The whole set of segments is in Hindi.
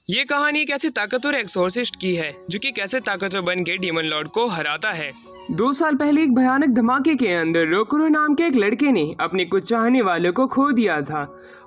ये कहानी एक ऐसे ताकतवर एक्सोर्सिस्ट की है जो कि कैसे ताकतवर बन के डीमन लॉर्ड को हराता है। 2 साल पहले एक भयानक धमाके के अंदर रोकुरो नाम के एक लड़के ने अपने कुछ चाहने वालों को खो दिया था।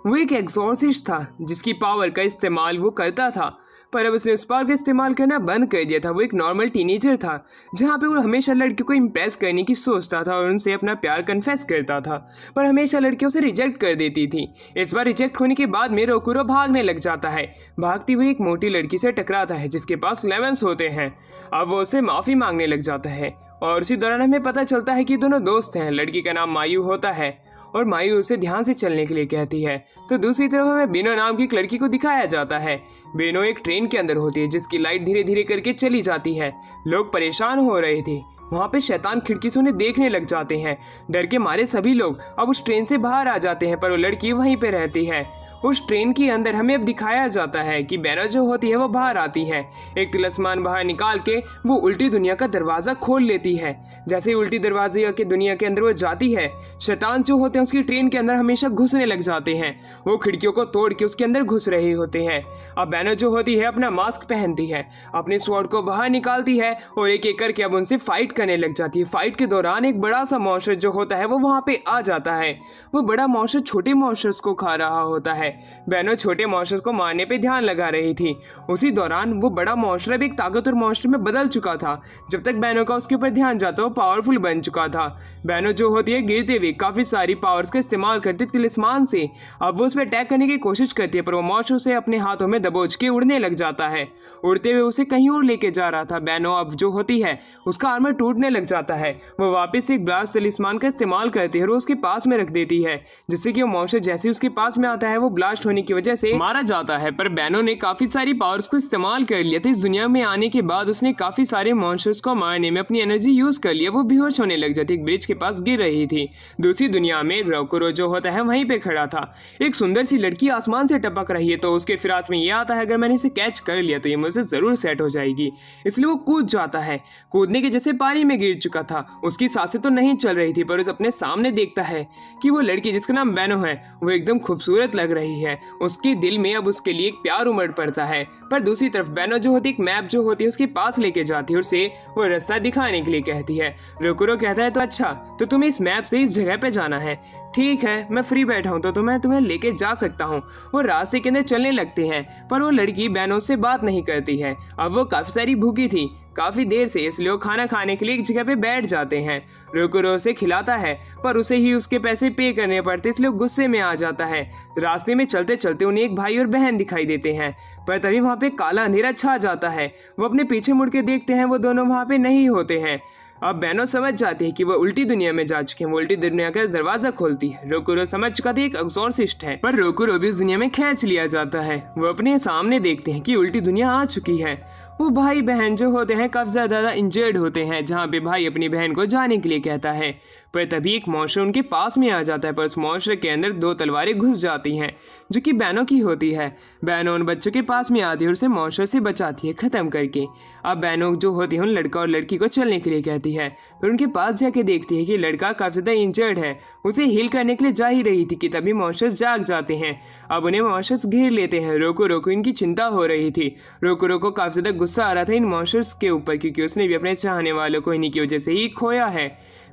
वो एक एक्सोर्सिस्ट था जिसकी पावर का इस्तेमाल वो करता था, पर अब उसने उस पावर का इस्तेमाल करना बंद कर दिया था। वो एक नॉर्मल टीनेजर था जहाँ पे वो हमेशा लड़कियों को इम्प्रेस करने की सोचता था और उनसे अपना प्यार कन्फेस करता था, पर हमेशा लड़कियां उसे रिजेक्ट कर देती थी। इस बार रिजेक्ट होने के बाद में रोकुरो भागने लग जाता है। भागती हुई एक मोटी लड़की से टकराता है जिसके पास लेमन्स होते हैं। अब वो उससे माफ़ी मांगने लग जाता है और उसी दौरान हमें पता चलता है कि दोनों दोस्त हैं। लड़की का नाम मायू होता है और मायू उसे ध्यान से चलने के लिए कहती है। तो दूसरी तरफ हमें बेनो नाम की एक लड़की को दिखाया जाता है। बेनो एक ट्रेन के अंदर होती है जिसकी लाइट धीरे धीरे करके चली जाती है। लोग परेशान हो रहे थे। वहाँ पे शैतान खिड़की से उन्हें देखने लग जाते हैं। डर के मारे सभी लोग अब उस ट्रेन से बाहर आ जाते हैं, पर वो लड़की वहीं पे रहती है। उस ट्रेन के अंदर हमें अब दिखाया जाता है कि बेनो जो होती है वो बाहर आती है। एक तिलिस्मान बाहर निकाल के वो उल्टी दुनिया का दरवाज़ा खोल लेती है। जैसे ही उल्टी दरवाजे के दुनिया के अंदर वो जाती है, शैतान जो होते हैं उसकी ट्रेन के अंदर हमेशा घुसने लग जाते हैं। वो खिड़कियों को तोड़ के उसके अंदर घुस रहे होते हैं। अब बेनो जो होती है अपना मास्क पहनती है, अपने स्वॉर्ड को बाहर निकालती है और एक एक करके अब उनसे फाइट करने लग जाती है। फाइट के दौरान एक बड़ा सा मॉन्स्टर जो होता है वो वहाँ पे आ जाता है। वो बड़ा मॉन्स्टर छोटे मॉन्स्टर्स को खा रहा होता है। बेनो छोटे मॉन्स्टर्स को मारने पे ध्यान लगा रही थी। उसी दौरान वो बड़ा मॉन्स्टर अब एक ताकतवर मॉन्स्टर में बदल चुका था। जब तक बेनो का उसके ऊपर ध्यान जाता वो पावरफुल बन चुका था। बेनो जो होती है गिरते हुए काफी सारी पावर्स का इस्तेमाल करती तिलिस्मान से। अब वो उस पर अटैक करने की कोशिश करती है, पर वो मॉन्स्टर उसे अपने हाथों में दबोच के उड़ने लग जाता है। उड़ते हुए उसे कहीं और लेके जा रहा था। बेनो अब जो होती है उसका आर्मर टूटने लग जाता है। वो वापस एक ब्लास्ट तिलिस्मान का इस्तेमाल करती है और उसके पास में रख देती है, जिससे कि वो मॉन्स्टर जैसे ही उसके पास में आता है वो ब्लास्ट होने की वजह से मारा जाता है। पर बेनो ने काफी सारी पावर्स को इस्तेमाल कर लिया था। इस दुनिया में आने के बाद उसने काफी सारे मॉन्स्टर्स को मारने में अपनी एनर्जी यूज कर लिया। वो बेहोश होने लग जाती, एक ब्रिज के पास गिर रही थी। दूसरी दुनिया में रोकुरो जो होता है वहीं पे खड़ा था। एक सुंदर सी लड़की आसमान से टपक रही है, तो उसके फिराक में ये आता है अगर मैंने इसे कैच कर लिया तो ये मुझसे जरूर सेट हो जाएगी। इसलिए वो कूद जाता है। कूदने के जैसे पानी में गिर चुका था। उसकी सांसें तो नहीं चल रही थी, पर उसे अपने सामने देखता है कि वो लड़की जिसका नाम बेनो है वो एकदम खूबसूरत लग रही है। उसके दिल में अब उसके लिए एक प्यार उमड़ पड़ता है। पर दूसरी तरफ बेनो जो होती है एक मैप जो होती है उसके पास लेके जाती है और उसे वो रास्ता दिखाने के लिए कहती है। रोकुरो कहता है तो अच्छा, तो तुम्हें इस मैप से इस जगह पे जाना है। ठीक है, मैं फ्री बैठा हूँ तो मैं तुम्हें लेके जा सकता हूँ। वो रास्ते के अंदर चलने लगते हैं, पर वो लड़की बेनो से बात नहीं करती है। अब वो काफी सारी भूखी थी काफी देर से, इसलिए वो खाना खाने के लिए एक जगह पे बैठ जाते हैं। रोकुरो उसे खिलाता है, पर उसे ही उसके पैसे पे करने पड़ते, इसलिए गुस्से में आ जाता है। रास्ते में चलते चलते उन्हें एक भाई और बहन दिखाई देते हैं, पर तभी वहाँ पे काला अंधेरा छा जाता है। वो अपने पीछे मुड़ के देखते हैं, वो दोनों वहाँ पे नहीं होते हैं। अब बेनो समझ जाती है कि वो उल्टी दुनिया में जा चुके हैं। वो उल्टी दुनिया का दरवाजा खोलती है। रोकुरो समझ चुका था एक एक्सोर्सिस्ट है, पर रोकुरो भी उस दुनिया में खींच लिया जाता है। वो अपने सामने देखते हैं कि उल्टी दुनिया आ चुकी है। वो भाई बहन जो होते हैं काफी ज्यादा इंजर्ड होते हैं, जहाँ पे भाई अपनी बहन को जाने के लिए कहता है, पर तभी एक मॉन्स्टर उनके पास में आ जाता है। पर उस मॉन्स्टर के अंदर 2 तलवारें घुस जाती हैं जो कि बेनो की होती है। बेनो उन बच्चों के पास में आती है और उसे मॉन्स्टर से बचाती है खत्म करके। अब बेनो जो होती है उन लड़का और लड़की को चलने के लिए कहती है, पर उनके पास जाके देखती है कि लड़का काफी ज्यादा इंजर्ड है। उसे हील करने के लिए जा ही रही थी कि तभी मॉन्स्टर्स जाग जाते हैं। अब उन्हें मॉन्स्टर्स घेर लेते हैं। रोकुरो को इनकी चिंता हो रही थी। रोकुरो को काफी ज्यादा गुस्सा आ रहा था इन मॉन्स्टर्स के ऊपर, क्योंकि उसने भी अपने चाहने वालों को इन्हीं की वजह से ही खोया है।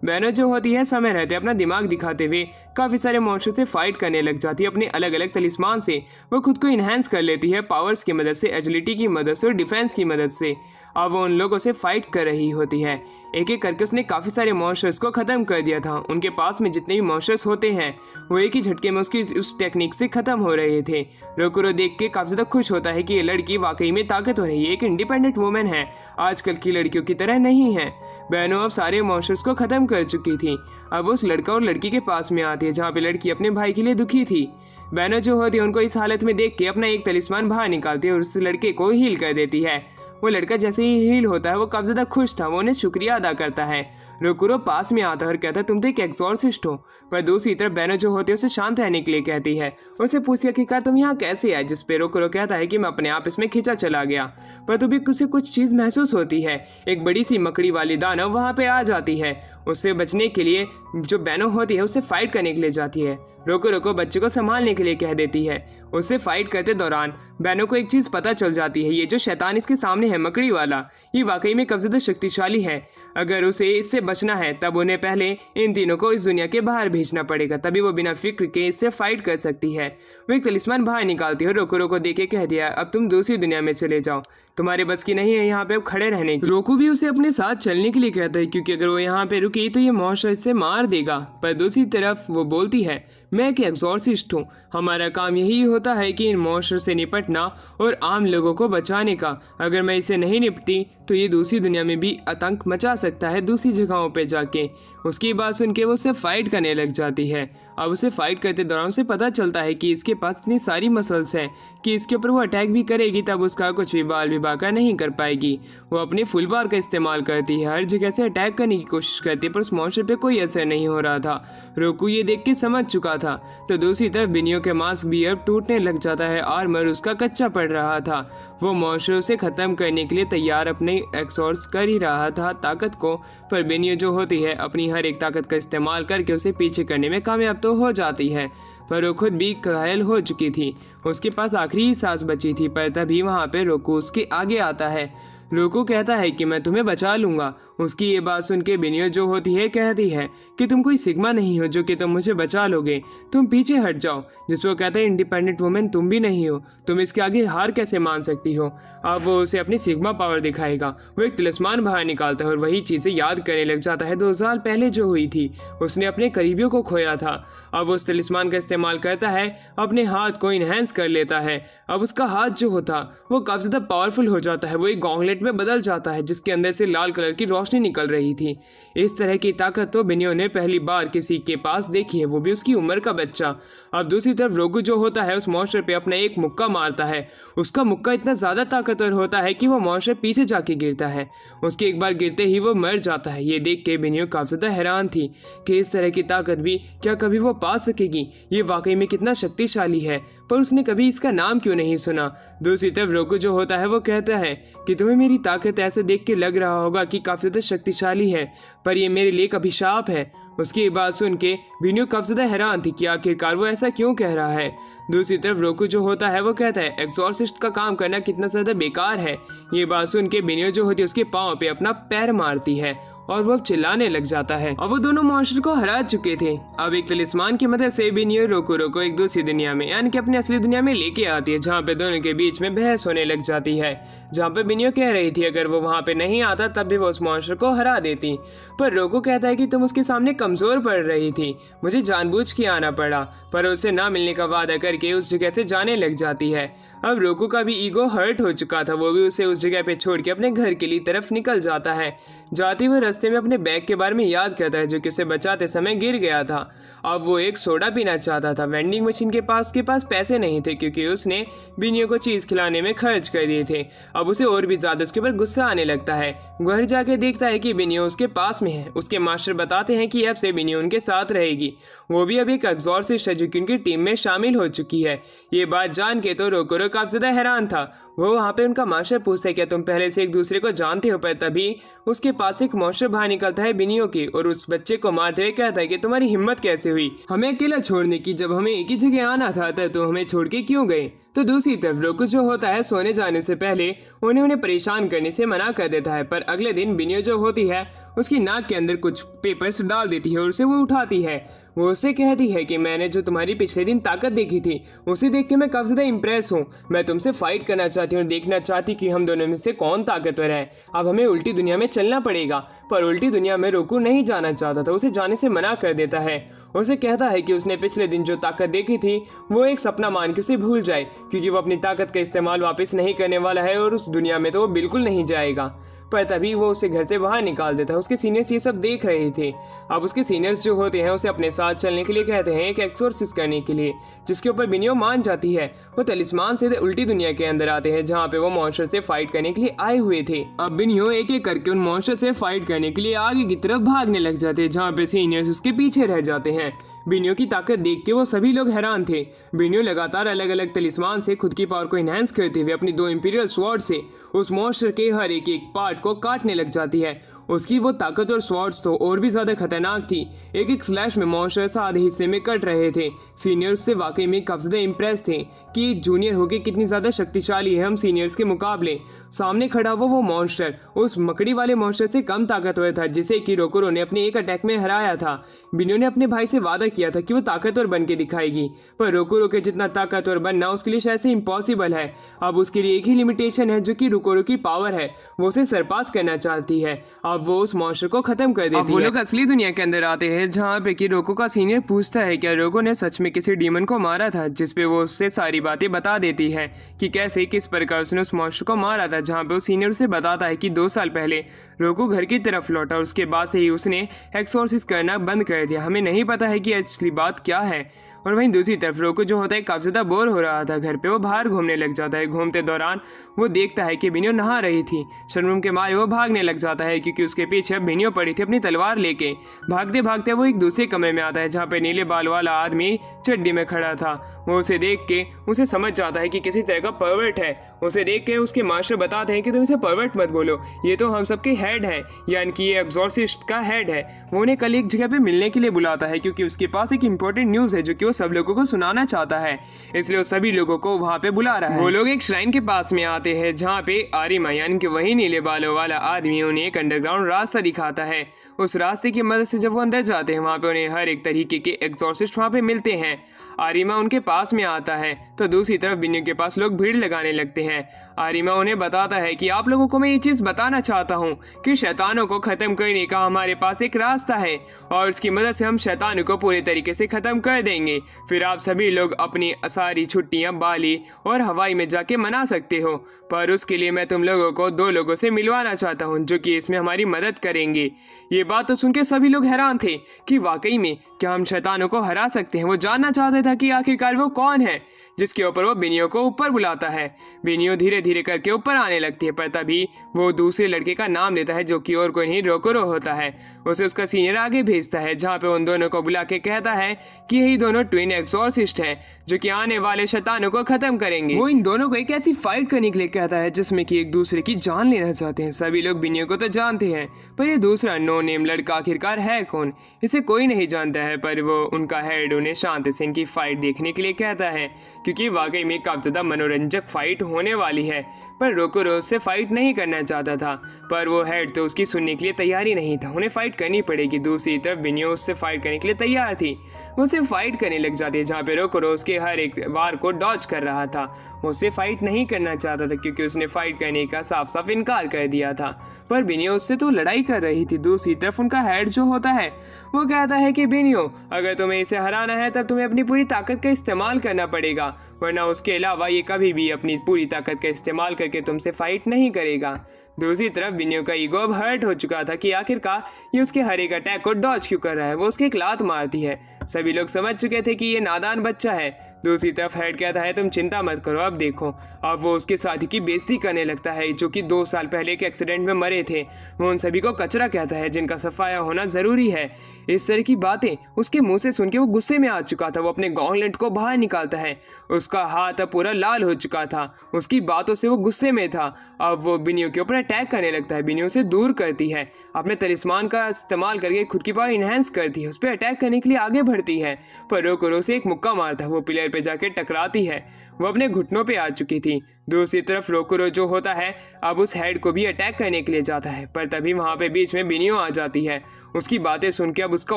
बेनो जो होती है समय रहते अपना दिमाग दिखाते हुए काफ़ी सारे मॉन्स्टर से फाइट करने लग जाती है। अपने अलग अलग तलिस्मान से वो खुद को इन्हेंस कर लेती है, पावर्स की मदद से, एजिलिटी की मदद से और डिफेंस की मदद से। अब वो उन लोगों से फाइट कर रही होती है। एक एक करके उसने काफ़ी सारे मॉन्स्टर्स को ख़त्म कर दिया था। उनके पास में जितने भी मॉन्स्टर्स होते हैं वो एक ही झटके में उसकी उस टेक्निक से ख़त्म हो रहे थे। रोकुरो देख के काफ़ी ज़्यादा खुश होता है कि ये लड़की वाकई में ताकतवर है, ये एक इंडिपेंडेंट वुमेन है, आजकल की लड़कियों की तरह नहीं है। बेनो अब सारे मॉन्स्टर्स को ख़त्म कर चुकी थी। अब उस लड़का और लड़की के पास में आती है जहाँ पे लड़की अपने भाई के लिए दुखी थी। बेनो जो होती है उनको इस हालत में देख के अपना एक तलिस्मान बाहर निकालती है और उस लड़के को हील कर देती है। वो लड़का जैसे ही हील होता है वो काफ़ी ज़्यादा खुश था। वो उन्हें शुक्रिया अदा करता है। रोकुरो पास में आता है और कहता है तुम तो एक एक्सॉर्सिस्ट हो। पर दूसरी तरफ बेनो जो होती है उसे शांत रहने के लिए कहती है। उसे पूछती है कि कार तुम यहाँ कैसे आए, जिस पे रोकुरो कहता है कि मैं अपने आप इसमें खींचा चला गया। पर तो भी उसे कुछ चीज़ महसूस होती है। एक बड़ी सी मकड़ी वाली दानव वहाँ पे आ जाती है। उससे बचने के लिए जो बेनो होती है उससे फाइट करने के लिए जाती है। रोकुरो बच्चे को संभालने के लिए कह देती है। उससे फाइट करते दौरान बेनो को एक चीज़ पता चल जाती है, ये जो शैतान इसके सामने है मकड़ी वाला, ये वाकई में काफ़ी ज़्यादा शक्तिशाली है। अगर उसे इससे बचना है तब उन्हें पहले इन तीनों को इस दुनिया के बाहर भेजना पड़ेगा, तभी वो बिना फिक्र के इससे फाइट कर सकती है। वो एक तलिस्मान बाहर निकालती है। रोकुरो को देख के कह दिया अब तुम दूसरी दुनिया में चले जाओ, तुम्हारे बस की नहीं है यहाँ पे अब खड़े रहने की। रोकू भी उसे अपने साथ चलने के लिए कहता है क्योंकि अगर वो यहाँ पे रुकी तो ये मॉन्स्टर इससे मार देगा। पर दूसरी तरफ वो बोलती है मैं एक एक्सॉर्सिस्ट हूँ, हमारा काम यही होता है कि इन मॉन्स्टर से निपटना और आम लोगों को बचाने का। अगर मैं इसे नहीं निपटी तो ये दूसरी दुनिया में भी आतंक मचा सकता है दूसरी जगहों पे जाके। उसकी बात सुन के वो उससे फाइट करने लग जाती है। अब उसे फाइट करते दौरान उसे पता चलता है कि इसके पास इतनी सारी मसल्स हैं कि इसके ऊपर वो अटैक भी करेगी तब उसका कुछ भी बाल भी बाका नहीं कर पाएगी। वो अपनी फुल बार का इस्तेमाल करती है, हर जगह से अटैक करने की कोशिश करती है पर उस मॉन्स्टर पे कोई असर नहीं हो रहा था। रोकू ये देख के समझ चुका था। तो दूसरी तरफ बिनियो के मास्क भी अब टूटने लग जाता है, आर्मर उसका कच्चा पड़ रहा था। वो मॉन्स्टर उसे ख़त्म करने के लिए तैयार अपने एक्सॉर्स कर ही रहा था ताकत को, पर बिनियो जो होती है अपनी हर एक ताकत का इस्तेमाल करके उसे पीछे करने में कामयाब तो हो जाती है। पर वो खुद भी घायल हो चुकी थी, उसके पास आखिरी ही सांस बची थी। पर तभी वहाँ पे रोकू उसके आगे आता है। रोकू कहता है कि मैं तुम्हें बचा लूँगा। उसकी ये बात सुन के बिनियो जो होती है कहती है कि तुम कोई सिग्मा नहीं हो जो कि तुम मुझे बचा लोगे, तुम पीछे हट जाओ। जिस वो कहता है इंडिपेंडेंट वुमेन तुम भी नहीं हो, तुम इसके आगे हार कैसे मान सकती हो। अब वो उसे अपनी सिग्मा पावर दिखाएगा। वो एक तिलिस्मान बाहर निकालता है और वही चीज़ें याद करने लग जाता है 2 साल पहले जो हुई थी। उसने अपने करीबियों को खोया था। अब उस तिलिस्मान का इस्तेमाल करता है, अपने हाथ को इन्हेंस कर लेता है। अब उसका हाथ जो होता वो काफ़ी ज़्यादा पावरफुल हो जाता है, वो एक गॉन्गलेट में बदल जाता है जिसके अंदर से लाल कलर की रोशनी निकल रही थी। इस तरह की ताकत तो बिनियो ने पहली बार किसी के पास देखी है, वो भी उसकी उम्र का बच्चा। अब दूसरी तरफ रोगू जो होता है उस मॉन्स्टर पे अपना एक मुक्का मारता है। उसका मुक्का इतना ज़्यादा ताकतवर होता है कि वो मॉन्स्टर पीछे जाके गिरता है। उसके एक बार गिरते ही वो मर जाता है। ये देख के बिनियो काफ़ी ज़्यादा हैरान थी कि इस तरह की ताकत भी क्या कभी वो पा सकेगी, ये वाकई में कितना शक्तिशाली है, पर उसने कभी इसका नाम क्यों नहीं सुना। दूसरी तरफ रोकू जो होता है वो कहता है कि तुम्हें मेरी ताकत ऐसे देख के लग रहा होगा कि काफ़ी ज़्यादा शक्तिशाली है, पर ये मेरे लिए एक अभिशाप है। उसकी बात सुन के बिनियो काफ़ी ज़्यादा हैरान थी कि आखिरकार वो ऐसा क्यों कह रहा है। दूसरी तरफ रोकू जो होता है वो कहता है एक्सॉर्सिस्ट का काम करना कितना ज़्यादा बेकार है। ये बात सुन के बिनियो जो होती है उसके पाँव पे अपना पैर मारती है और वो अब चिल्लाने लग जाता है। अब वो दोनों मॉन्स्टर को हरा चुके थे। अब एक तलिस्मान की मदद से बिनियो रोकुरो को एक दूसरी दुनिया में यानी कि अपनी असली दुनिया में लेके आती है, जहाँ पे दोनों के बीच में बहस होने लग जाती है। जहाँ पे बिनियो कह रही थी अगर वो वहाँ पे नहीं आता तब भी वो उस मॉन्स्टर को हरा देती, पर रोकू कहता है कि तुम उसके सामने कमजोर पड़ रही थी, मुझे जानबूझ के आना पड़ा। पर उसे ना मिलने का वादा करके उस जगह से जाने लग जाती है। अब रोकू का भी ईगो हर्ट हो चुका था, वो भी उसे उस जगह पे छोड़ के अपने घर के लिए तरफ निकल जाता है। जाते हुए रास्ते में अपने बैग के बारे में याद करता है जो कि उसे बचाते समय गिर गया था। अब वो एक सोडा पीना चाहता था। वेंडिंग मशीन के पास पैसे नहीं थे क्योंकि उसने बिनियो को चीज़ खिलाने में खर्च कर दिए थे। अब उसे और भी ज़्यादा उसके ऊपर गुस्सा आने लगता है। घर जाके देखता है कि बिनियो उसके पास में है। उसके मास्टर बताते हैं कि अब से बिनियो उनके साथ रहेगी, वो भी अब एक एक्सॉर्सिस्ट है जो कि उनकी टीम में शामिल हो चुकी है। ये बात जान के तो रोकुरो काफ़ी ज़्यादा हैरान था। वो वहाँ पे उनका मास्टर पूछता है क्या तुम पहले से एक दूसरे को जानते हो, पर तभी उसके पास एक मॉन्स्टर बाहर निकलता है बिनियो की और उस बच्चे को मारते हुए कहता है कि तुम्हारी हिम्मत कैसे हुई हमें अकेला छोड़ने की, जब हमें एक ही जगह आना था तब तो हमें छोड़ के क्यों गए। तो दूसरी तरफ रोकू जो होता है सोने जाने से पहले उन्हें परेशान करने से मना कर देता है, पर अगले दिन बिनियो जो होती है उसकी नाक के अंदर कुछ पेपर्स डाल देती है और उसे वो उठाती है। वो उससे कहती है कि मैंने जो तुम्हारी पिछले दिन ताकत देखी थी उसे देख के मैं काफ़ी ज़्यादा इम्प्रेस हूँ, मैं तुमसे फाइट करना चाहती हूँ और देखना चाहती कि हम दोनों में से कौन ताकतवर है। अब हमें उल्टी दुनिया में चलना पड़ेगा। पर उल्टी दुनिया में रोकू नहीं जाना चाहता था, उसे जाने से मना कर देता है। उसे कहता है कि उसने पिछले दिन जो ताकत देखी थी वो एक सपना मान के उसे भूल जाए क्योंकि वो अपनी ताकत का इस्तेमाल वापस नहीं करने वाला है और उस दुनिया में तो वो बिल्कुल नहीं जाएगा। पर तभी वो उसे घर से बाहर निकाल देता है। उसके सीनियर्स ये सब देख रहे थे। अब उसके सीनियर्स जो होते हैं उसे अपने साथ चलने के लिए कहते हैं एक एक्सोर्सिस करने के लिए, जिसके ऊपर बिनियो मान जाती है। वो तलिस्मान से उल्टी दुनिया के अंदर आते हैं जहाँ पे वो मॉन्स्टर से फाइट करने के लिए आए हुए थे। अब बिनियो एक एक करके उन मॉन्स्टर से फाइट करने के लिए आगे की तरफ भागने लग जाते हैं, जहाँ पे सीनियर्स उसके पीछे रह जाते हैं। बिनियो की ताकत देख के वो सभी लोग हैरान थे। बिनियो लगातार अलग अलग तलिस्मान से खुद की पावर को इनहेंस करते हुए अपनी 2 इंपीरियल स्वॉर्ड से उस मॉन्स्टर के हर एक पार्ट को काटने लग जाती है। उसकी वो ताकत और स्वॉर्ड्स तो और भी ज्यादा खतरनाक थी। एक एक स्लैश में मॉन्स्टर्स आधे हिस्से में कट रहे थे। सीनियर्स से वाकई में काफी ज्यादा इम्प्रेस थे कि एक जूनियर होके कितनी ज्यादा शक्तिशाली है हम सीनियर्स के मुकाबले। सामने खड़ा वो मॉन्स्टर उस मकड़ी वाले मॉन्स्टर से कम ताकतवर था जिसे कि रोकुरो ने अपने एक अटैक में हराया था। बिनियो ने अपने भाई से वादा किया था कि वो ताकतवर बन के दिखाएगी, पर रोकुरो के जितना ताकतवर बनना उसके लिए शायद से इम्पॉसिबल है। अब उसके लिए एक ही लिमिटेशन है जो कि रोकुरो की पावर है, वो उसे सरपास करना चाहती है। अब वो उस मॉन्स्टर को खत्म कर देती है। वो लोग असली दुनिया के अंदर आते हैं जहाँ पे कि रोको का सीनियर पूछता है क्या रोको ने सच में किसी डीमन को मारा था, जिसपे वो उससे सारी बातें बता देती है कि कैसे किस प्रकार उसने उस मॉन्स्टर को मारा था। जहाँ पे वो सीनियर उसे बताता है कि 2 साल पहले रोको घर की तरफ लौटा, उसके बाद से ही उसने एक्सोर्सिस करना बंद कर दिया। हमें नहीं पता है कि असली बात क्या है। और वहीं दूसरी तरफ रोको जो होता है काफी ज्यादा बोर हो रहा था घर पे, वो बाहर घूमने लग जाता है। घूमते दौरान वो देखता है कि बिनियो नहा रही थी। शर्म के मारे वो भागने लग जाता है क्योंकि उसके पीछे बिनियो पड़ी थी अपनी तलवार लेके। भागते भागते वो एक दूसरे कमरे में आता है जहाँ पे नीले बाल वाला आदमी चड्डी में खड़ा था। वो उसे देख के उसे समझ जाता है कि किसी तरह का परवर्ट है। उसे देख के उसके मास्टर बताते हैं कि तुम इसे परवर्ट मत बोलो, ये तो हम सबके हेड है, यानी कि ये एग्जॉर्सिस्ट का हेड है। वो उन्हें कल एक जगह पे मिलने के लिए बुलाता है क्योंकि उसके पास एक इंपॉर्टेंट न्यूज़ है जो कि वो सब लोगों को सुनाना चाहता है, इसलिए वो सभी लोगों को वहाँ पे बुला रहा है। वो लोग एक श्राइन के पास में आते हैं जहाँ पे आरिमा यानी कि वही नीले बालों वाला आदमी उन्हें एक अंडरग्राउंड रास्ता दिखाता है। उस रास्ते की मदद से जब वो अंदर जाते हैं वहाँ पे उन्हें हर एक तरीके के एग्जॉर्सिस्ट वहाँ पे मिलते हैं। आरिमा उनके पास में आता है तो दूसरी तरफ बिनियो के पास लोग भीड़ लगाने लगते हैं। आरिमा उन्हें बताता है कि आप लोगों को मैं ये चीज़ बताना चाहता हूँ कि शैतानों को ख़त्म करने का हमारे पास एक रास्ता है और उसकी मदद से हम शैतानों को पूरे तरीके से ख़त्म कर देंगे। फिर आप सभी लोग अपनी सारी छुट्टियाँ बाली और हवाई में जाके मना सकते हो, पर उसके लिए मैं तुम लोगों को 2 लोगों से मिलवाना चाहता हूँ जो कि इसमें हमारी मदद करेंगे। ये बात तो सुन के सभी लोग हैरान थे कि वाकई में क्या हम शैतानों को हरा सकते हैं। वो जानना चाहते था कि आखिरकार वो कौन है, जिसके ऊपर वो बिनियो को ऊपर बुलाता है। बिनियो धीरे धीरे करके ऊपर आने लगती है, पर तभी वो दूसरे लड़के का नाम लेता है जो कि और कोई नहीं रोकुरो होता है। उसे उसका सीनियर आगे भेजता है जहाँ पे उन दोनों को बुला के कहता है कि यही दोनों ट्विन एक्सॉर्सिस्ट हैं जो कि आने वाले शैतानों को खत्म करेंगे। वो इन दोनों को एक ऐसी फाइट करने के लिए कहता है जिसमें कि एक दूसरे की जान लेना चाहते हैं। सभी लोग बिनियो को तो जानते हैं, पर ये दूसरा नो नेम लड़का आखिरकार है कौन, इसे कोई नहीं जानता है। पर वो उनका हेड उन्हें शांति से इनकी फाइट देखने के लिए कहता है क्योंकि वाकई में काफी ज्यादा मनोरंजक फाइट होने वाली है। पर रोकुरो उससे फाइट नहीं करना चाहता था, पर वो हेड तो उसकी सुनने के लिए तैयार ही नहीं था। उन्हें फाइट करनी पड़ेगी। दूसरी तरफ बिनियो उससे फाइट करने के लिए तैयार थी। वो उससे फाइट करने लग जाती है जहाँ पे रोकुरो उसके हर एक वार को डॉज कर रहा था। वो उससे फाइट नहीं करना चाहता था क्योंकि उसने फाइट करने का साफ साफ इनकार कर दिया था, पर बिनियो उससे तो लड़ाई कर रही थी। दूसरी तरफ उनका हेड जो होता है वो कहता है कि बिनियो अगर तुम्हें इसे हराना है तब तुम्हें अपनी पूरी ताकत का इस्तेमाल करना पड़ेगा, वरना उसके अलावा ये कभी भी अपनी पूरी ताकत का इस्तेमाल करके तुमसे फाइट नहीं करेगा। दूसरी तरफ बिनियो का ईगो अब हर्ट हो चुका था कि आखिरकार ये उसके हर एक अटैक को डॉज क्यों कर रहा है। वो उसकी एक लात मारती है। सभी लोग समझ चुके थे कि ये नादान बच्चा है। दूसरी तरफ हेड कहता है तुम चिंता मत करो, अब देखो। अब वो उसके साथी की बेइज्जती करने लगता है जो कि 2 साल पहले के एक्सीडेंट में मरे थे। वो उन सभी को कचरा कहता है जिनका सफाया होना जरूरी है। इस तरह की बातें उसके मुंह से सुन के वो गुस्से में आ चुका था। वो अपने गॉन्टलेट को बाहर निकालता है। उसका हाथ अब पूरा लाल हो चुका था। उसकी बातों से वो गुस्से में था। अब वो बिनियो के ऊपर अटैक करने लगता है। बिनियो से दूर करती है, अपने तलिस्मान का इस्तेमाल करके खुद की पावर इनहेंस करती है, उस पर अटैक करने के लिए आगे बढ़ती है। पर रोकुरो से एक मुक्का मारता है। वो पिलर पे जाके टकराती है। वो अपने घुटनों पे आ चुकी थी। दूसरी तरफ रोकुरो जो होता है अब उस हेड को भी अटैक करने के लिए जाता है, पर तभी वहाँ पे बीच में बिनियो आ जाती है। उसकी बातें सुन के अब उसका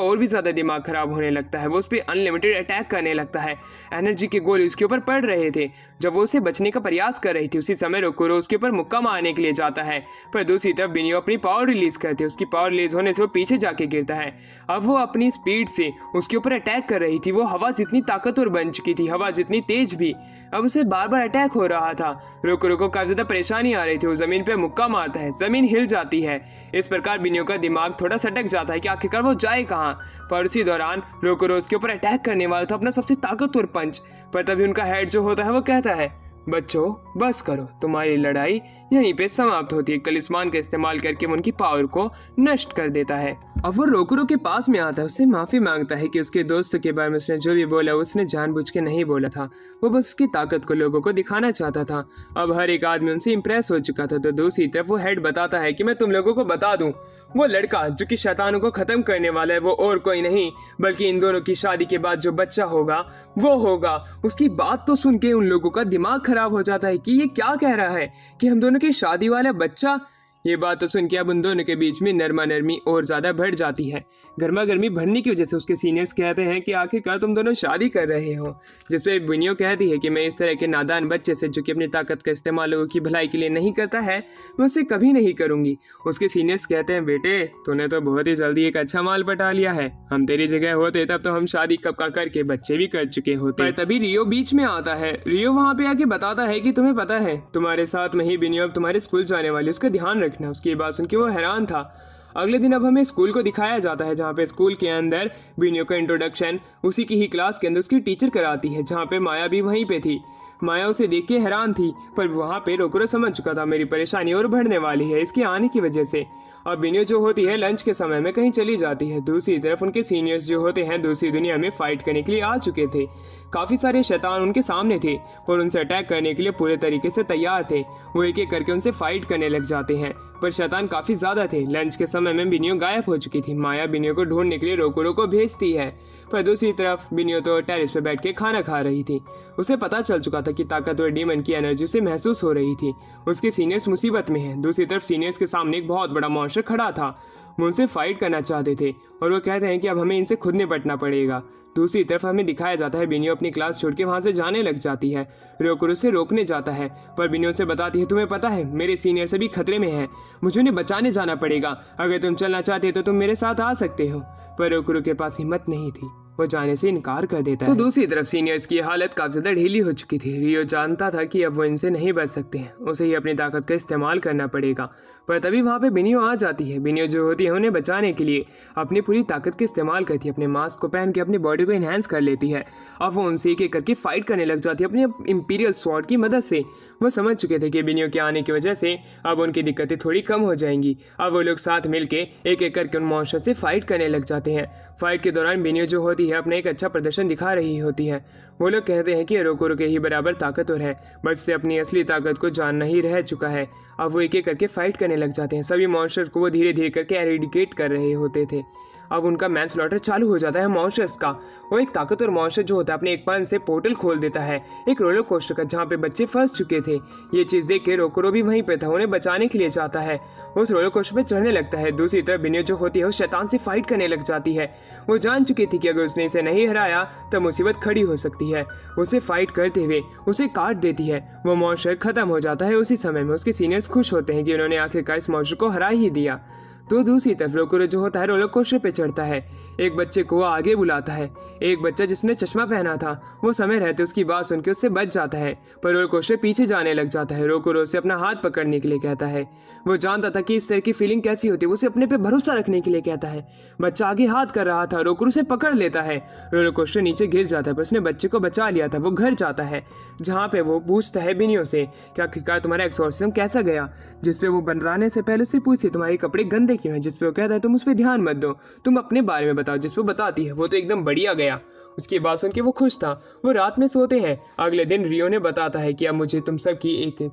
और भी ज़्यादा दिमाग खराब होने लगता है। वो उस पर अनलिमिटेड अटैक करने लगता है। एनर्जी के गोले उसके ऊपर पड़ रहे थे। जब वो उसे बचने का प्रयास कर रही थी उसी समय रोकुरो उसके ऊपर मुक्का मारने के लिए जाता है, पर दूसरी तरफ बिनियो अपनी पावर रिलीज करती है। उसकी पावर रिलीज होने से वो पीछे जाके गिरता है। अब वो अपनी स्पीड से उसके ऊपर अटैक कर रही थी। वो हवा जितनी ताकतवर बन चुकी थी, हवा जितनी तेज भी, अब उसे बार बार अटैक हो रहा था। रोकुरो को काफी ज्यादा परेशानी आ रही थी। वो जमीन पे मुक्का मारता है, जमीन हिल जाती है। इस प्रकार बिनियो का दिमाग थोड़ा सटक जाता है कि आखिरकार वो जाए कहाँ। पर उसी दौरान रोकुरो उसके ऊपर अटैक करने वाला था अपना सबसे ताकतवर पंच, पर तभी उनका हेड जो होता है वो कहता है, बच्चों बस करो, तुम्हारी लड़ाई यहीं पे समाप्त होती है। तलिस्मान का इस्तेमाल करके वो उनकी पावर को नष्ट कर देता है। अब वो रोकुरो के पास में आता है, उससे माफी मांगता है कि उसके दोस्त के बारे में उसने जो भी बोला उसने जानबूझ के नहीं बोला था। वो बस उसकी ताकत को लोगों को दिखाना चाहता था। अब हर एक आदमी उनसे इम्प्रेस हो चुका था। तो दूसरी तरफ वो हेड बताता है कि मैं तुम लोगों को बता दूं, वो लड़का जो कि शैतानों को खत्म करने वाला है वो और कोई नहीं बल्कि इन दोनों की शादी के बाद जो बच्चा होगा वो होगा। उसकी बात तो सुन के उन लोगों का दिमाग खराब हो जाता है कि ये क्या कह रहा है कि हम दोनों की शादी वाला बच्चा। ये बात तो सुन के अब उन दोनों के बीच में नरमा नरमी और ज्यादा बढ़ जाती है। गर्मा गर्मी बढ़ने की वजह से उसके सीनियर्स कहते हैं कि आखिरकार तुम दोनों शादी कर रहे हो, जिसपे बिनियो कहती है कि मैं इस तरह के नादान बच्चे से जो कि अपनी ताकत का इस्तेमाल लोगों की भलाई के लिए नहीं करता है मैं उससे कभी नहीं करूंगी। उसके सीनियर्स कहते हैं बेटे तूने तो बहुत ही जल्दी एक अच्छा माल पटा लिया है, हम तेरी जगह होते तब तो हम शादी कब का करके बच्चे भी कर चुके होते। पर तभी रियो बीच में आता है। रियो वहाँ पे आके बताता है कि तुम्हें पता है तुम्हारे साथ में ही बिनियो अब तुम्हारे स्कूल जाने वाली, उसका ध्यान रखना। उसकी बात सुन के वो हैरान था। अगले दिन अब हमें स्कूल को दिखाया जाता है जहाँ पे स्कूल के अंदर बिनियो का इंट्रोडक्शन उसी की ही क्लास के अंदर उसकी टीचर कराती है, जहाँ पे माया भी वहीं पे थी। माया उसे देख के हैरान थी, पर वहाँ पे रोकुरो समझ चुका था मेरी परेशानी और बढ़ने वाली है इसके आने की वजह से। अब बिनियो जो होती है लंच के समय में कहीं चली जाती है। दूसरी तरफ उनके सीनियर्स जो होते हैं दूसरी दुनिया में फाइट करने के लिए आ चुके थे। काफी सारे शैतान उनके सामने थे और उनसे अटैक करने के लिए पूरे तरीके से तैयार थे। वो एक एक करके उनसे फाइट करने लग जाते हैं, पर शैतान काफी ज्यादा थे। लंच के समय में बिनियो गायब हो चुकी थी। माया बिनियो को ढूंढने के लिए रोकुरो को भेजती है, पर दूसरी तरफ बिनियो तो टेरेस पे बैठ के खाना खा रही थी। उसे पता चल चुका था कि ताकतवर डीमन की एनर्जी उसे महसूस हो रही थी। उसके सीनियर्स मुसीबत में हैं। दूसरी तरफ सीनियर्स के सामने एक बहुत बड़ा मॉन्स्टर खड़ा था। वो उनसे फाइट करना चाहते थे और वो कहते हैं कि अब हमें इनसे खुद निपटना पड़ेगा। दूसरी तरफ हमें दिखाया जाता है बिनियो अपनी क्लास छोड़ के वहाँ से जाने लग जाती है। रोकुरो से रोकने जाता है, पर बिनियो से बताती है तुम्हें पता है मेरे सीनियर से भी खतरे में है, मुझे उन्हें बचाने जाना पड़ेगा। अगर तुम चलना चाहते हो तो तुम मेरे साथ आ सकते हो। पर रोकुरो के पास हिम्मत नहीं थी, वो जाने से इनकार कर देता है। तो दूसरी तरफ सीनियर्स की हालत काफी ज्यादा ढीली हो चुकी थी। रियो जानता था कि अब वो इनसे नहीं बच सकते हैं, उसे ही अपनी ताकत का इस्तेमाल करना पड़ेगा। पर तभी वहाँ पे बिनियो आ जाती है। बिनियो जो होती है उन्हें बचाने के लिए अपनी पूरी ताकत का इस्तेमाल करती है, अपने मास्क को पहन के अपनी बॉडी को इन्हेंस कर लेती है। अब वो उनसे एक एक करके फाइट करने लग जाती है अपनी इंपीरियल स्वॉर्ड की मदद से। वो समझ चुके थे कि बिनियो के आने की वजह से अब उनकी दिक्कतें थोड़ी कम हो जाएंगी। अब वो लोग साथ मिलके एक एक करके उन मॉन्स्टर से फाइट करने लग जाते हैं। फाइट के दौरान बिनियो जो होती है अपना एक अच्छा प्रदर्शन दिखा रही होती है। वो लोग कहते हैं कि रोकुरो के ही बराबर ताकतवर है, बस से अपनी असली ताकत को जानना ही रह चुका है। अब वो एक एक करके फाइट करने लग जाते हैं। सभी मॉन्स्टर को वो धीरे धीरे करके एरेडिकेट कर रहे होते थे। अब उनका मैनस्लॉटर चालू हो जाता है मॉन्स्टर्स का। वो एक ताकतवर मॉन्स्टर जो होता है अपने एक पंच से पोर्टल खोल देता है एक रोलर कोस्टर का, जहाँ पे बच्चे फंस चुके थे। ये चीज देख के रोकुरो भी वहीं पे था, उन्हें बचाने के लिए चाहता है। वो उस रोलर कोस्टर पे चढ़ने लगता है। दूसरी तरफ बिनियो जो होती है वो शैतान से फाइट करने लग जाती है। वो जान चुकी थी कि अगर उसने इसे नहीं हराया तो मुसीबत खड़ी हो सकती है। उसे फाइट करते हुए उसे काट देती है। वो मॉन्स्टर खत्म हो जाता है। उसी समय में उसके सीनियर्स खुश होते हैं कि उन्होंने आखिरकार इस मॉन्स्टर को हरा ही दिया। तो दूसरी तरफ रोकुरो जो होता है रोलर कोस्टर पे चढ़ता है। एक बच्चे को वो आगे बुलाता है। एक बच्चा जिसने चश्मा पहना था वो समय रहते उसकी बात सुन के उससे बच जाता है, पर रोलर कोस्टर पीछे जाने लग जाता है। रोकुरो से अपना हाथ पकड़ने के लिए कहता है। वो जानता था कि इस तरह की फीलिंग कैसी होती है, उसे अपने पे भरोसा रखने के लिए कहता है। बच्चा आगे हाथ कर रहा था, रोकुरो से पकड़ लेता है। रोलर कोस्टर नीचे गिर जाता है, पर उसने बच्चे को बचा लिया था। वो घर जाता है जहाँ पे वो पूछता है बिनियो से कि आखिरकार तुम्हारा एक्सोर्सिज्म कैसा गया, जिसपे वो बनवाने से पहले से पूछती तुम्हारे कपड़े गंदे क्यों हैं, जिसपे वो कहता है तुम उस पर ध्यान मत दो, तुम अपने बारे में बताओ, जिसपे बताती है वो तो एकदम बढ़िया गया। उसकी बात सुन के वो खुश था। वो रात में सोते हैं। अगले दिन रियो ने बताता है कि अब मुझे तुम सब की एक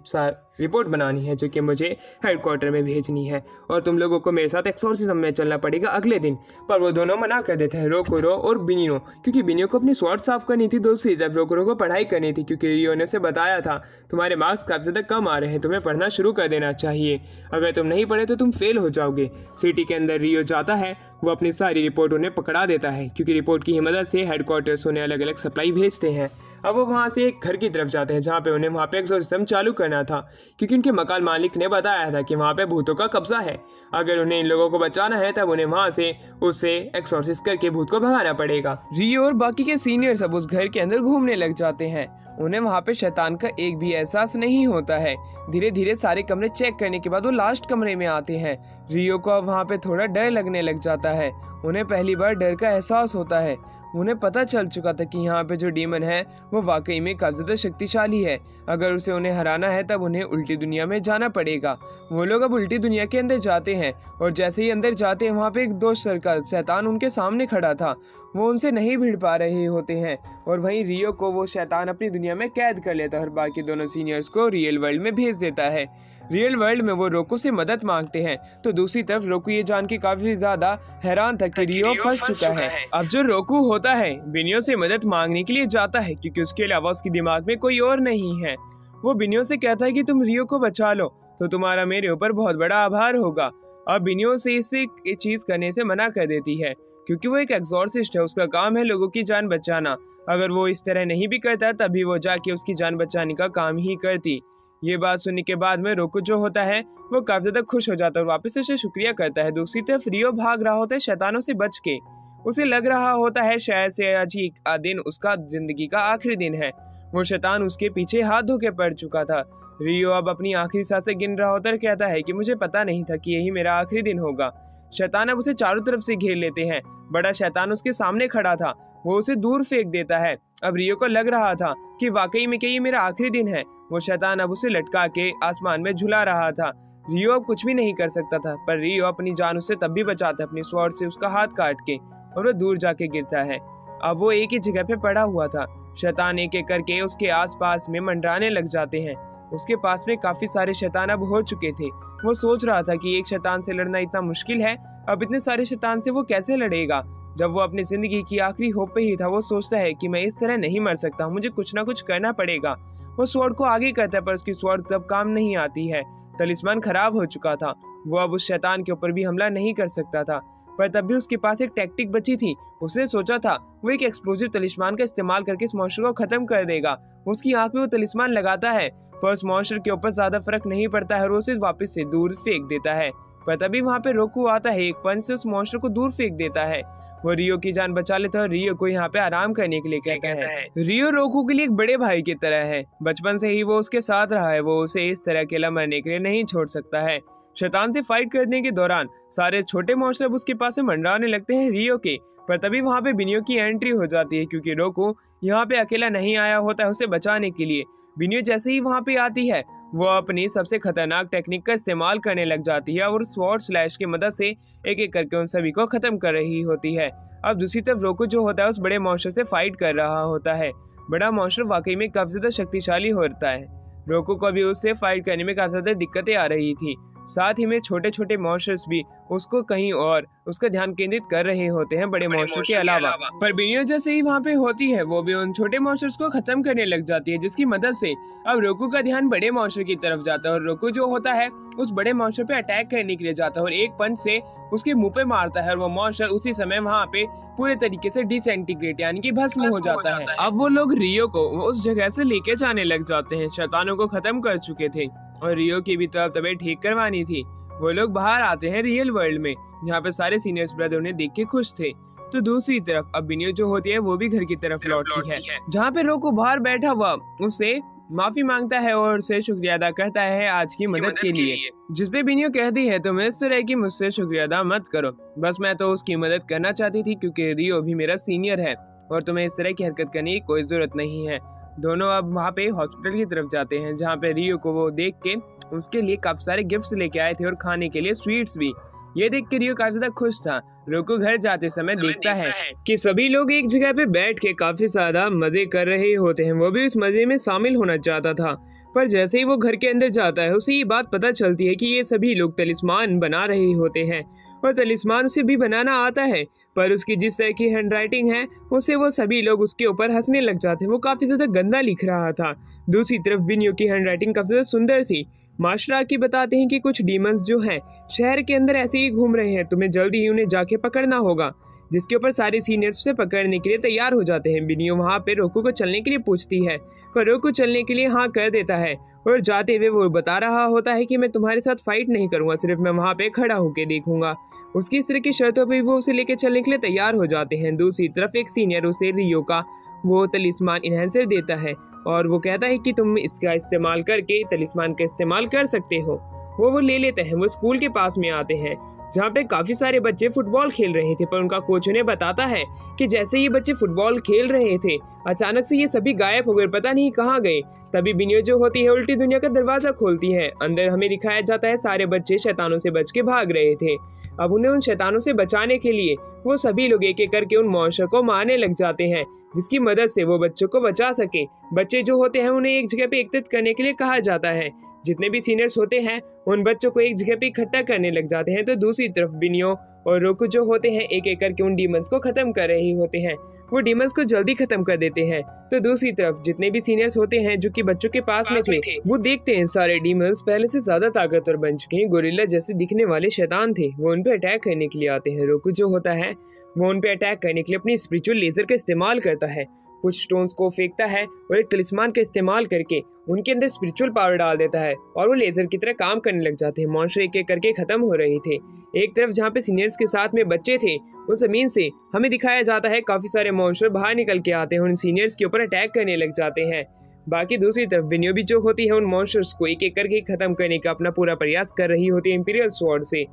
रिपोर्ट बनानी है जो कि मुझे हेडक्वार्टर में भेजनी है और तुम लोगों को मेरे साथ एक्सोर्सिज्म में चलना पड़ेगा अगले दिन। पर वो दोनों मना कर देते हैं, रोकुरो और बिनियो, क्योंकि बिनियो को अपनी स्वॉर्ड साफ करनी थी। दूसरी जब रोकुरो को पढ़ाई करनी थी, क्योंकि रियो ने उसे बताया था तुम्हारे मार्क्स काफी ज़्यादा कम आ रहे हैं, तुम्हें पढ़ना शुरू कर देना चाहिए, अगर तुम नहीं पढ़े तो तुम फेल हो जाओगे। सिटी के अंदर रियो जाता है वो अपनी सारी रिपोर्ट उन्हें पकड़ा देता है, क्योंकि रिपोर्ट की ही मदद से हेडक्वार्टर्स उन्हें अलग अलग सप्लाई भेजते हैं। अब वो वहाँ से एक घर की तरफ जाते हैं जहाँ पे उन्हें वहाँ पे एक्सोर्सिज्म चालू करना था, क्योंकि उनके मकान मालिक ने बताया था कि वहाँ पे भूतों का कब्जा है। अगर उन्हें इन लोगों को बचाना है तब उन्हें वहाँ से उससे एक्सोर्सिस्ट करके भूत को भगाना पड़ेगा। रियो और बाकी के सीनियर सब उस घर के अंदर घूमने लग जाते हैं। उन्हें वहाँ पे शैतान का एक भी एहसास नहीं होता है। धीरे धीरे सारे कमरे चेक करने के बाद वो लास्ट कमरे में आते हैं। रियो को अब वहाँ पे थोड़ा डर लगने लग जाता है। उन्हें पहली बार डर का एहसास होता है। उन्हें पता चल चुका था कि यहाँ पे जो डीमन है वो वाकई में काफी ज्यादा शक्तिशाली है। अगर उसे उन्हें हराना है तब उन्हें उल्टी दुनिया में जाना पड़ेगा। वो लोग अब उल्टी दुनिया के अंदर जाते हैं और जैसे ही अंदर जाते हैं वहाँ पे एक दोस्त सर्कल शैतान उनके सामने खड़ा था। वो उनसे नहीं भिड़ पा रहे होते हैं और वहीं रियो को वो शैतान अपनी दुनिया में कैद कर लेता है और बाकी दोनों सीनियर्स को रियल वर्ल्ड में भेज देता है। रियल वर्ल्ड में वो रोको से मदद मांगते हैं, तो दूसरी तरफ रोको ये जान के काफी ज्यादा हैरान था कि रियो फंस चुका है। अब जो रोको होता है बिनियो से मदद मांगने के लिए जाता है, क्योंकि उसके अलावा उसके दिमाग में कोई और नहीं है। वो बिनियो से कहता है कि तुम रियो को बचा लो तो तुम्हारा मेरे ऊपर बहुत बड़ा आभार होगा। अब बिनियो से इसे चीज करने से मना कर देती है, क्योंकि वो एक एक्सॉर्सिस्ट है, उसका काम है लोगों की जान बचाना। अगर वो इस तरह नहीं भी करता तभी वो जाके उसकी जान बचाने का काम ही करती। ये बात सुनने के बाद में रोको जो होता है वो काफी ज्यादा खुश हो जाता है और वापस उसे शुक्रिया करता है। दूसरी तरफ रियो भाग रहा होता है शैतानों से बच के। उसे लग रहा होता है शायद से आज ही दिन उसका जिंदगी का आखिरी दिन है। वो शैतान उसके पीछे हाथ धो के पड़ चुका था। रियो अब अपनी आखिरी सांसें गिन रहा होता है, कहता है कि मुझे पता नहीं था कि यही मेरा आखिरी दिन होगा। शैतान अब उसे चारों तरफ से घेर लेते हैं। बड़ा शैतान उसके सामने खड़ा था, वो उसे दूर फेंक देता है। अब रियो को लग रहा था कि वाकई में क्या ये मेरा आखिरी दिन है। वो शैतान अब उसे लटका के आसमान में झुला रहा था। रियो अब कुछ भी नहीं कर सकता था, पर रियो अपनी जान उसे तब भी बचाता है अपनी स्वॉर्ड से उसका हाथ काट के, और वो दूर जाके गिरता है। अब वो एक ही जगह पे पड़ा हुआ था। शैतान एक एक करके उसके आसपास में मंडराने लग जाते हैं। उसके पास में काफी सारे शैतान अब हो चुके थे। वो सोच रहा था कि एक शैतान से लड़ना इतना मुश्किल है, अब इतने सारे शैतान से वो कैसे लड़ेगा। जब वो अपनी जिंदगी की आखिरी होप पे ही था, वो सोचता है कि मैं इस तरह नहीं मर सकता, मुझे कुछ ना कुछ करना पड़ेगा। वो स्वॉर्ड को आगे करता है, पर उसकी स्वॉर्ड तब काम नहीं आती है। तलिस्मान खराब हो चुका था। वो अब उस शैतान के ऊपर भी हमला नहीं कर सकता था, पर तब भी उसके पास एक टैक्टिक बची थी। उसने सोचा था वो एक एक्सप्लोजिव तलिस्मान का इस्तेमाल करके इस मॉन्स्टर को खत्म कर देगा। उसकी आंख में वो तलिस्मान लगाता है, पर उस मॉन्स्टर के ऊपर ज्यादा फर्क नहीं पड़ता है और उसे वापस से दूर फेंक देता है। पर तभी वहाँ पे रोकू आता है, एक पंच से उस मॉन्स्टर को दूर फेंक देता है। वो रियो की जान बचा लेता है और रियो को यहाँ पे आराम करने के लिए कहता है। रियो रोकू के लिए एक बड़े भाई की तरह है, बचपन से ही वो उसके साथ रहा है। वो उसे इस तरह अकेला मरने के लिए नहीं छोड़ सकता है। शैतान से फाइट करने के दौरान सारे छोटे मॉन्स्टर उसके पास से मंडराने लगते हैं रियो के, पर तभी वहाँ पे बिनियो की एंट्री हो जाती है, क्योंकि रोकू यहाँ पे अकेला नहीं आया होता है उसे बचाने के लिए। बिनियो जैसे ही वहाँ पे आती है, वो अपनी सबसे खतरनाक टेक्निक का इस्तेमाल करने लग जाती है और स्वॉर्ड स्लैश की मदद से एक एक करके उन सभी को खत्म कर रही होती है। अब दूसरी तरफ रोकू जो होता है उस बड़े मॉन्स्टर से फाइट कर रहा होता है। बड़ा मॉन्स्टर वाकई में काफी ज्यादा शक्तिशाली होता है। रोकू को भी उससे फाइट करने में काफी ज्यादा दिक्कतें आ रही थी। साथ ही में छोटे छोटे मॉन्स्टर्स भी उसको कहीं और उसका ध्यान केंद्रित कर रहे होते हैं बड़े मॉन्स्टर के अलावा। पर बिनियो जैसे ही वहाँ पे होती है, वो भी उन छोटे मॉन्स्टर्स को खत्म करने लग जाती है, जिसकी मदद से अब रोकू का ध्यान बड़े मॉन्स्टर की तरफ जाता है और रोकू जो होता है उस बड़े मॉन्स्टर पे अटैक करने के लिए जाता है और एक पंच से उसके मुंह पे मारता है और वो मॉन्स्टर उसी समय वहाँ पे पूरे तरीके से डिसइंटीग्रेट यानी कि भस्म हो जाता है। अब वो लोग रियो को उस जगह से लेके जाने लग जाते हैं। शैतानों को खत्म कर चुके थे और रियो की भी तबीयत ठीक करवानी थी। वो लोग बाहर आते हैं रियल वर्ल्ड में, जहाँ पे सारे सीनियर्स ब्रदर उन्हें देख के खुश थे। तो दूसरी तरफ अब बिनियो जो होती है वो भी घर की तरफ लौटती है, जहाँ पे रोको बाहर बैठा हुआ उससे माफी मांगता है और उसे शुक्रिया अदा करता है आज की मदद के लिए। जिसपे बिनियो कहती है तुम इस तरह की मुझसे शुक्रिया अदा मत करो, बस मैं तो उसकी मदद करना चाहती थी क्योंकि रियो भी मेरा सीनियर है और तुम्हें इस तरह की हरकत करने की कोई जरूरत नहीं है। दोनों अब वहाँ पे हॉस्पिटल की तरफ जाते हैं, जहाँ पे रियो को वो देख के उसके लिए काफी सारे गिफ्ट्स लेके आए थे और खाने के लिए स्वीट्स भी। ये देख के रियो काफी ज्यादा खुश था। रोको घर जाते समय देखता है कि सभी लोग एक जगह पे बैठ के काफी ज्यादा मजे कर रहे होते हैं। वो भी उस मजे में शामिल होना चाहता था, पर जैसे ही वो घर के अंदर जाता है उसे ये बात पता चलती है कि ये सभी लोग तलिस्मान बना रहे होते हैं और तलिस्मान उसे भी बनाना आता है, पर उसकी जिस तरह की हैंडराइटिंग है उसे वो सभी लोग उसके ऊपर हंसने लग जाते हैं। वो काफी ज्यादा गंदा लिख रहा था। दूसरी तरफ बिनियो की हैंडराइटिंग काफी ज्यादा सुंदर थी। मास्टर आके बताते हैं कि कुछ डीमंस जो हैं शहर के अंदर ऐसे ही घूम रहे हैं, तुम्हें जल्दी ही उन्हें जाके पकड़ना होगा। जिसके ऊपर सारे सीनियर्स उसे पकड़ने के लिए तैयार हो जाते हैं। बिनियो वहाँ पे रोकू को चलने के लिए पूछती है, पर रोकू चलने के लिए हाँ कर देता है और जाते हुए वो बता रहा होता है कि मैं तुम्हारे साथ फाइट नहीं करूंगा, सिर्फ मैं वहाँ पे खड़ा होके देखूंगा। उसकी इस तरह की शर्तों पे वो उसे लेके चलने के लिए तैयार हो जाते हैं। दूसरी तरफ एक सीनियर उसे रियो का वो तलिस्मान इन्हेंसर देता है और वो कहता है कि तुम इसका इस्तेमाल करके तलिस्मान का इस्तेमाल कर सकते हो। वो ले लेते हैं। वो स्कूल के पास में आते हैं जहाँ पे काफी सारे बच्चे फुटबॉल खेल रहे थे, पर उनका कोच उन्हें बताता है कि जैसे ये बच्चे फुटबॉल खेल रहे थे अचानक से ये सभी गायब हो गए, पता नहीं कहाँ गए। तभी बिनियो जो होती है उल्टी दुनिया का दरवाजा खोलती है। अंदर हमें दिखाया जाता है सारे बच्चे शैतानों से बच के भाग रहे थे। अब उन्हें उन शैतानों से बचाने के लिए वो सभी लोग एक एक करके उन मॉन्स्टर को मारने लग जाते हैं, जिसकी मदद से वो बच्चों को बचा सके। बच्चे जो होते हैं उन्हें एक जगह पे एकत्रित करने के लिए कहा जाता है। जितने भी सीनियर्स होते हैं उन बच्चों को एक जगह पे इकट्ठा करने लग जाते हैं। तो दूसरी तरफ बिनियो और रोकू जो होते हैं एक एक करके उन डीमंस को खत्म कर रहे होते हैं। वो डीमंस को जल्दी खत्म कर देते हैं। तो दूसरी तरफ जितने भी सीनियर्स होते हैं जो कि बच्चों के पास में थे वो देखते हैं सारे डीमंस पहले से ज्यादा ताकतवर बन चुके हैं। गोरिल्ला जैसे दिखने वाले शैतान थे, वो उन पे अटैक करने के लिए आते हैं। रोकू जो होता है वो उन पे अटैक करने के लिए अपनी स्पिरिचुअल लेजर का इस्तेमाल करता है, कुछ स्टोन्स को फेंकता है और एक तलिस्मान का इस्तेमाल करके उनके अंदर स्पिरिचुअल पावर डाल देता है और वो लेजर की तरह काम करने लग जाते हैं। मॉन्स्टर एक एक करके खत्म हो रहे थे। एक तरफ जहाँ पे सीनियर्स के साथ में बच्चे थे उन जमीन से हमें दिखाया जाता है काफी सारे मॉन्स्टर बाहर निकल के आते हैं, उन सीनियर्स के ऊपर अटैक करने लग जाते हैं। बाकी दूसरी तरफ बिनियो भी जो होती है उन मॉन्स्टर्स को एक एक करके खत्म करने का अपना पूरा प्रयास कर रही होती है इंपीरियल स्वॉर्ड से।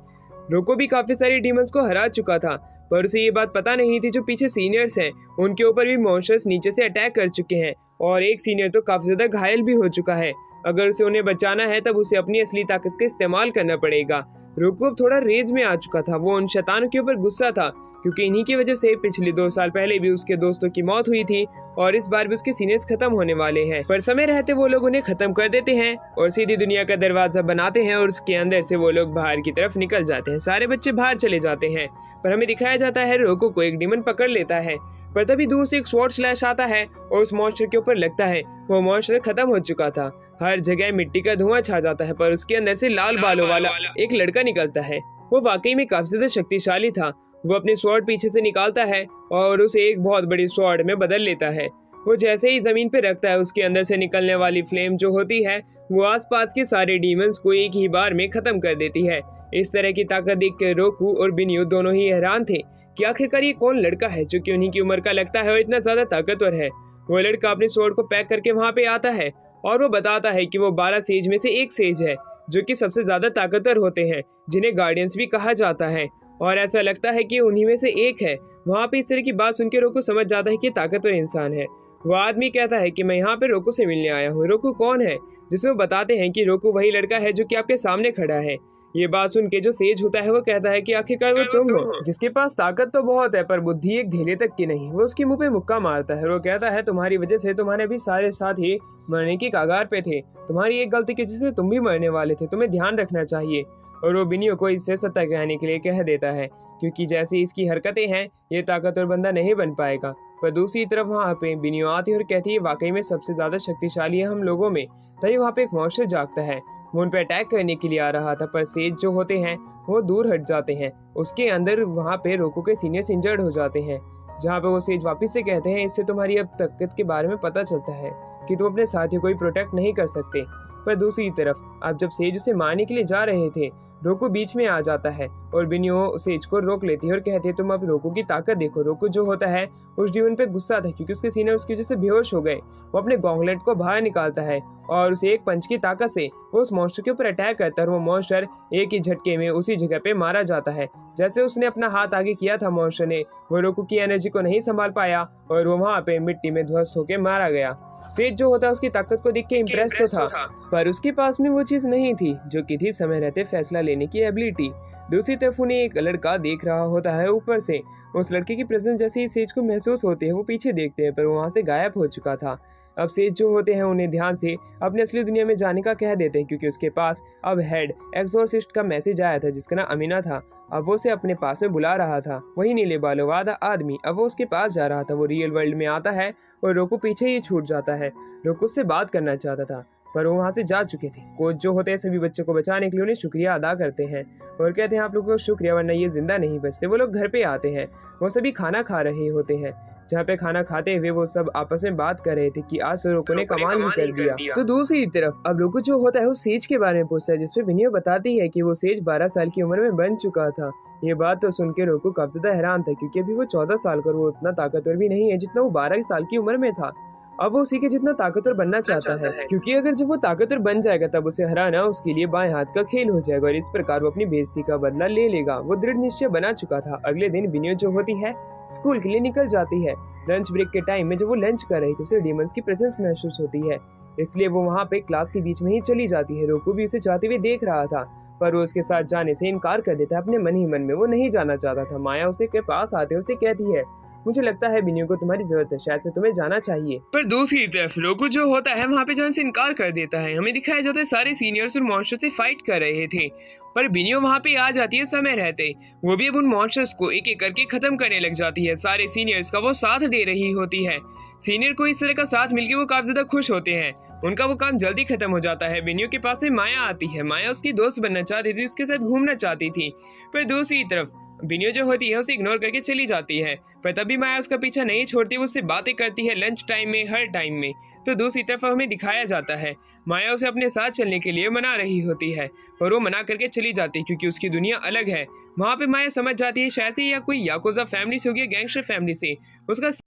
रोको भी काफी सारे डीमंस को हरा चुका था, पर उसे ये बात पता नहीं थी जो पीछे सीनियर्स हैं उनके ऊपर भी मॉन्स्टर्स नीचे से अटैक कर चुके हैं और एक सीनियर तो काफी ज्यादा घायल भी हो चुका है। अगर उसे उन्हें बचाना है तब उसे अपनी असली ताकत का इस्तेमाल करना पड़ेगा। रोको अब थोड़ा रेज में आ चुका था, वो उन शैतानों के ऊपर गुस्सा था क्योंकि इन्हीं की वजह से पिछले 2 साल पहले भी उसके दोस्तों की मौत हुई थी और इस बार भी उसके सीनियर्स खत्म होने वाले हैं। पर समय रहते वो लोग उन्हें खत्म कर देते हैं और सीधी दुनिया का दरवाजा बनाते हैं और उसके अंदर से वो लोग बाहर की तरफ निकल जाते हैं। सारे बच्चे बाहर चले जाते हैं, पर हमें दिखाया जाता है रोको को एक डीमन पकड़ लेता है। पर तभी दूर से एक स्वॉर्ड स्लैश आता है और उस मॉन्स्टर के ऊपर लगता है। वो मॉन्स्टर खत्म हो चुका था, हर जगह मिट्टी का धुआं छा जाता है, पर उसके अंदर से लाल बालों वाला एक लड़का निकलता है। वो वाकई में काफी ज्यादा शक्तिशाली था। वो अपने स्वॉर्ड पीछे से निकालता है और उसे एक बहुत बड़ी स्वॉर्ड में बदल लेता है। वो जैसे ही जमीन पे रखता है उसके अंदर से निकलने वाली फ्लेम जो होती है वो आसपास के सारे डीमंस को एक ही बार में खत्म कर देती है। इस तरह की ताकत देख कर रोकू और बिनियो दोनों ही हैरान थे कि आखिरकार ये कौन लड़का है जो कि उन्हीं की उम्र का लगता है और इतना ज्यादा ताकतवर है। वो लड़का अपने स्वॉर्ड को पैक करके वहाँ पे आता है और वो बताता है कि वो 12 सेज में से एक सेज है जो कि सबसे ज्यादा ताकतवर होते हैं, जिन्हें गार्डियंस भी कहा जाता है, और ऐसा लगता है कि उन्हीं में से एक है। वहाँ पे इस तरह की बात सुनकर रोकू समझ जाता है कि ताकतवर इंसान है। वो आदमी कहता है कि मैं यहाँ पे रोकू से मिलने आया हूँ। रोकू कौन है? जिसमें बताते हैं कि रोकू वही लड़का है जो कि आपके सामने खड़ा है। ये बात सुन के जो सेज होता है वो कहता है कि आखिरकार वो तुम हो जिसके पास ताकत तो बहुत है पर बुद्धि एक ढेले तक की नहीं। वो उसके मुंह पे मुक्का मारता है। वो कहता है तुम्हारी वजह से तुम्हारे भी सारे साथी मरने की कगार पे थे, तुम्हारी एक गलती की वजह से तुम भी मरने वाले थे, तुम्हें ध्यान रखना चाहिए। और वो बिनियो को इससे सतर्क रहने के लिए कह देता है क्योंकि जैसी इसकी हरकतें हैं ये ताकतवर बंदा नहीं बन पाएगा। पर दूसरी तरफ वहाँ पे बिनियो आती है और कहती है वाकई में सबसे ज्यादा शक्तिशाली है हम लोगों में। तभी वहाँ पे एक मॉन्स्टर जागता है, वो उन पे अटैक करने के लिए आ रहा था, पर सेज जो होते हैं वो दूर हट जाते हैं। उसके अंदर वहाँ पे रोकू के सीनियर्स इंजर्ड हो जाते हैं, जहाँ पे वो सेज वापस से कहते हैं इससे तुम्हारी अब ताकत के बारे में पता चलता है कि तुम अपने साथियों को ही प्रोटेक्ट नहीं कर सकते। पर दूसरी तरफ अब जब सेज उसे मारने के लिए जा रहे थे रोकू बीच में आ जाता है और बिनियो सेज को रोक लेती है और कहती है तुम अब रोकू की ताकत देखो। रोकू जो होता है उस डीमन पे गुस्सा था क्योंकि उसके सीनियर उसकी वजह से बेहोश हो गए। वो अपने गॉन्गलेट को बाहर निकालता है और उसे एक पंच की ताकत से वो उस मॉन्स्टर के ऊपर अटैक करता है और वो मॉन्स्टर एक ही झटके में उसी जगह पे मारा जाता है। जैसे उसने अपना हाथ आगे किया था मॉन्स्टर ने वो रोकू की एनर्जी को नहीं संभाल पाया और वो वहाँ पे मिट्टी में ध्वस्त होकर मारा गया। सेज जो होता है उसकी ताकत को देख के इम्प्रेस तो था पर उसके पास में वो चीज नहीं थी जो कि थी समय रहते फैसला लेने की एबिलिटी। दूसरी तरफ उन्हें एक लड़का देख रहा होता है ऊपर से। उस लड़के की प्रेजेंस जैसे ही सेज को महसूस होती है वो पीछे देखते हैं पर वो वहाँ से गायब हो चुका था। अब सेज जो होते हैं उन्हें ध्यान से अपने असली दुनिया में जाने का कह देते हैं क्योंकि उसके पास अब हेड एक्सोर्सिस्ट का मैसेज आया था जिसका नाम अमीना था। अब वो उसे अपने पास में बुला रहा था। वही नीले बालों वाला आदमी अब वो उसके पास जा रहा था। वो रियल वर्ल्ड में आता है और रोकू पीछे ही छूट जाता है। रोकू उससे बात करना चाहता था पर वो वहाँ से जा चुके थे। कोच जो होते हैं सभी बच्चों को बचाने के लिए उन्हें शुक्रिया अदा करते हैं और कहते हैं आप लोगों को शुक्रिया, वरना ये जिंदा नहीं बचते। वो लोग घर पे आते हैं, वो सभी खाना खा रहे होते हैं। जहाँ पे खाना खाते हुए वो सब आपस में बात कर रहे थे कि आज सोरोको ने कमाल ही कर दिया। तो दूसरी तरफ अब लोगो जो होता है वो सेज के बारे में पूछता है, जिसपे बिनियो बताती है कि वो सेज 12 साल की उम्र में बन चुका था। ये बात तो सुन के रोको काफी ज्यादा हैरान था, क्योंकि अभी वो 14 साल का और वो उतना ताकतवर भी नहीं है जितना वो 12 साल की उम्र में था। अब वो उसी के जितना ताकतवर बनना चाहता है, क्योंकि अगर जब वो ताकतवर बन जाएगा तब उसे हराना उसके लिए बाएं हाथ का खेल हो जाएगा और इस प्रकार वो अपनी बेइज्जती का बदला ले लेगा। वो दृढ़ निश्चय बना चुका था। अगले दिन बिनियो जो होती है स्कूल के लिए निकल जाती है। लंच ब्रेक के टाइम में जब वो लंच कर रही थी उसे डीमंस की प्रेजेंस महसूस होती है, इसलिए वो वहाँ पे क्लास के बीच में ही चली जाती है। रोकू भी उसे चाहते हुए देख रहा था, पर वो उसके साथ जाने से इनकार कर देता है। अपने मन ही मन में वो नहीं जाना चाहता था। माया उसे के पास आते उसे कहती है, मुझे लगता है बिनियो को तुम्हारी जरूरत है, शायद से तुम्हें जाना चाहिए। पर दूसरी तरफ रोकू जो होता है वहाँ पे जाने से इनकार कर देता है। हमें दिखाया जाता है सारे सीनियर्स उन मॉन्स्टर से फाइट कर रहे थे, पर बिनियो वहाँ पे आ जाती है समय रहते। वो भी अब उन मॉन्स्टर्स को एक एक करके खत्म करने लग जाती है। सारे सीनियर्स का वो साथ दे रही होती है। सीनियर को इस तरह का साथ मिलकर वो काफी ज्यादा खुश होते हैं। उनका वो काम जल्दी खत्म हो जाता है। बिनियो के पास से माया आती है। माया उसकी दोस्त बनना चाहती थी, उसके साथ घूमना चाहती थी, पर दूसरी तरफ बिनियो जो होती है उसे इग्नोर करके चली जाती है। पर तभी माया उसका पीछा नहीं छोड़ती, वो उससे बातें करती है लंच टाइम में, हर टाइम में। तो दूसरी तरफ हमें दिखाया जाता है माया उसे अपने साथ चलने के लिए मना रही होती है, पर वो मना करके चली जाती है क्योंकि उसकी दुनिया अलग है। वहाँ पे माया समझ जाती है शायद से या कोई याकुजा फैमिली से होगी, गैंगस्टर फैमिली से। उसका